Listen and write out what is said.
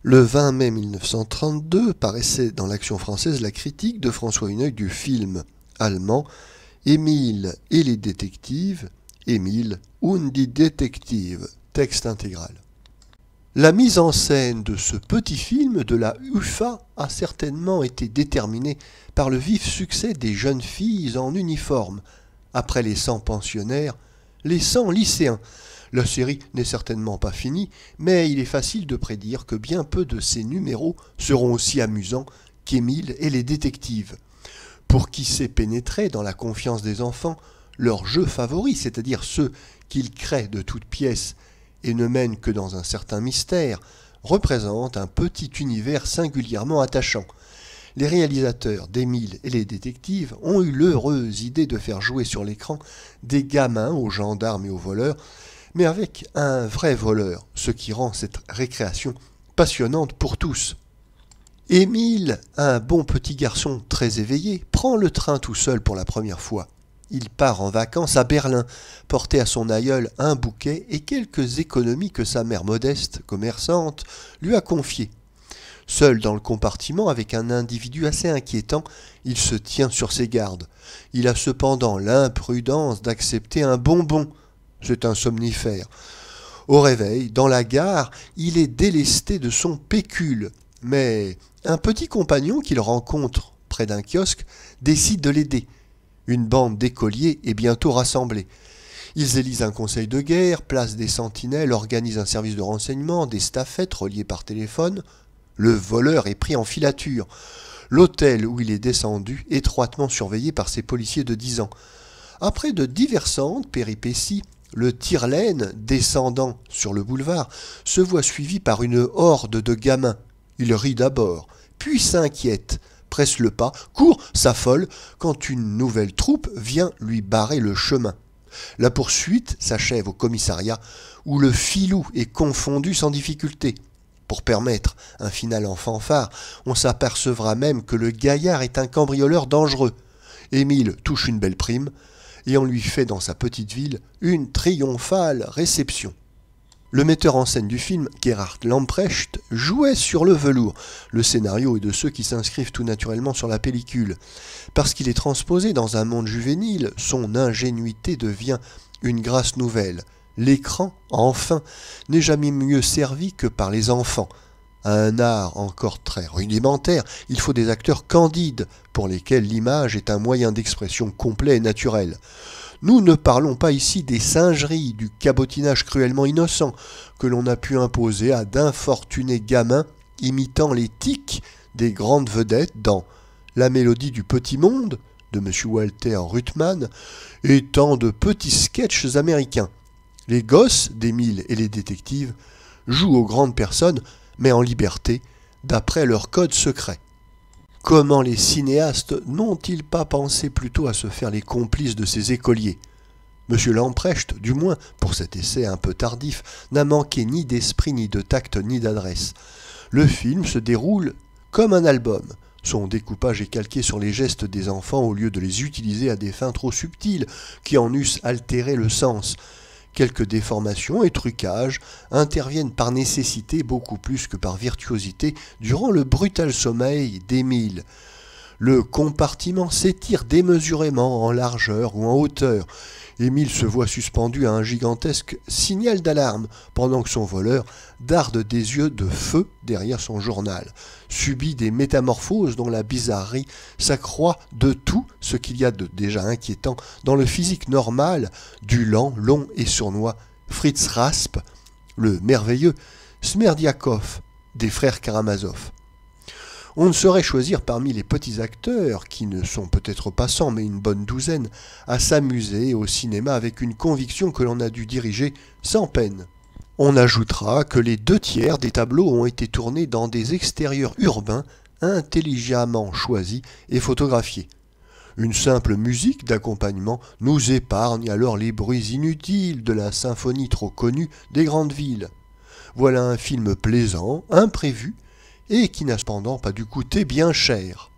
Le 20 mai 1932 paraissait dans l'Action française la critique de François Huneuil du film allemand Emile et les détectives, Emile und die Detektive, texte intégral. La mise en scène de ce petit film de la UFA a certainement été déterminée par le vif succès des jeunes filles en uniforme, après les 100 pensionnaires, les 100 lycéens. La série n'est certainement pas finie, mais il est facile de prédire que bien peu de ces numéros seront aussi amusants qu'Émile et les détectives. Pour qui sait pénétrer dans la confiance des enfants, leur jeu favori, c'est-à-dire ceux qu'ils créent de toutes pièces et ne mènent que dans un certain mystère, représente un petit univers singulièrement attachant. Les réalisateurs d'Émile et les détectives ont eu l'heureuse idée de faire jouer sur l'écran des gamins aux gendarmes et aux voleurs, mais avec un vrai voleur, ce qui rend cette récréation passionnante pour tous. Émile, un bon petit garçon très éveillé, prend le train tout seul pour la première fois. Il part en vacances à Berlin, porter à son aïeul un bouquet et quelques économies que sa mère modeste, commerçante, lui a confiées. Seul dans le compartiment avec un individu assez inquiétant, il se tient sur ses gardes. Il a cependant l'imprudence d'accepter un bonbon. C'est un somnifère. Au réveil, dans la gare, il est délesté de son pécule. Mais un petit compagnon qu'il rencontre près d'un kiosque décide de l'aider. Une bande d'écoliers est bientôt rassemblée. Ils élisent un conseil de guerre, placent des sentinelles, organisent un service de renseignement, des staffettes reliées par téléphone. Le voleur est pris en filature. L'hôtel où il est descendu, étroitement surveillé par ses policiers de 10 ans. Après de diversantes péripéties, le tire-laine, descendant sur le boulevard, se voit suivi par une horde de gamins. Il rit d'abord, puis s'inquiète, presse le pas, court, s'affole, quand une nouvelle troupe vient lui barrer le chemin. La poursuite s'achève au commissariat, où le filou est confondu sans difficulté. Pour permettre un final en fanfare, on s'apercevra même que le gaillard est un cambrioleur dangereux. Émile touche une belle prime, et on lui fait dans sa petite ville une triomphale réception. Le metteur en scène du film, Gerhard Lamprecht, jouait sur le velours. Le scénario est de ceux qui s'inscrivent tout naturellement sur la pellicule. Parce qu'il est transposé dans un monde juvénile, son ingénuité devient une grâce nouvelle. L'écran, enfin, n'est jamais mieux servi que par les enfants. À un art encore très rudimentaire, il faut des acteurs candides, pour lesquels l'image est un moyen d'expression complet et naturel. Nous ne parlons pas ici des singeries, du cabotinage cruellement innocent que l'on a pu imposer à d'infortunés gamins imitant les tics des grandes vedettes dans La mélodie du petit monde de M. Walter Ruttmann et tant de petits sketchs américains. Les gosses d'Émile et les détectives jouent aux grandes personnes, mais en liberté, d'après leur code secret. Comment les cinéastes n'ont-ils pas pensé plutôt à se faire les complices de ces écoliers? M. Lamprecht, du moins, pour cet essai un peu tardif, n'a manqué ni d'esprit, ni de tact, ni d'adresse. Le film se déroule comme un album. Son découpage est calqué sur les gestes des enfants au lieu de les utiliser à des fins trop subtiles qui en eussent altéré le sens. Quelques déformations et trucages interviennent par nécessité beaucoup plus que par virtuosité durant le brutal sommeil d'Émile. Le compartiment s'étire démesurément en largeur ou en hauteur. Émile se voit suspendu à un gigantesque signal d'alarme pendant que son voleur darde des yeux de feu derrière son journal, subit des métamorphoses dont la bizarrerie s'accroît de tout ce qu'il y a de déjà inquiétant dans le physique normal du lent, long et sournois Fritz Rasp, le merveilleux Smerdiakov des frères Karamazov. On ne saurait choisir parmi les petits acteurs, qui ne sont peut-être pas 100 mais une bonne douzaine, à s'amuser au cinéma avec une conviction que l'on a dû diriger sans peine. On ajoutera que les 2/3 des tableaux ont été tournés dans des extérieurs urbains intelligemment choisis et photographiés. Une simple musique d'accompagnement nous épargne alors les bruits inutiles de la symphonie trop connue des grandes villes. Voilà un film plaisant, imprévu, et qui n'a cependant pas dû coûter bien cher.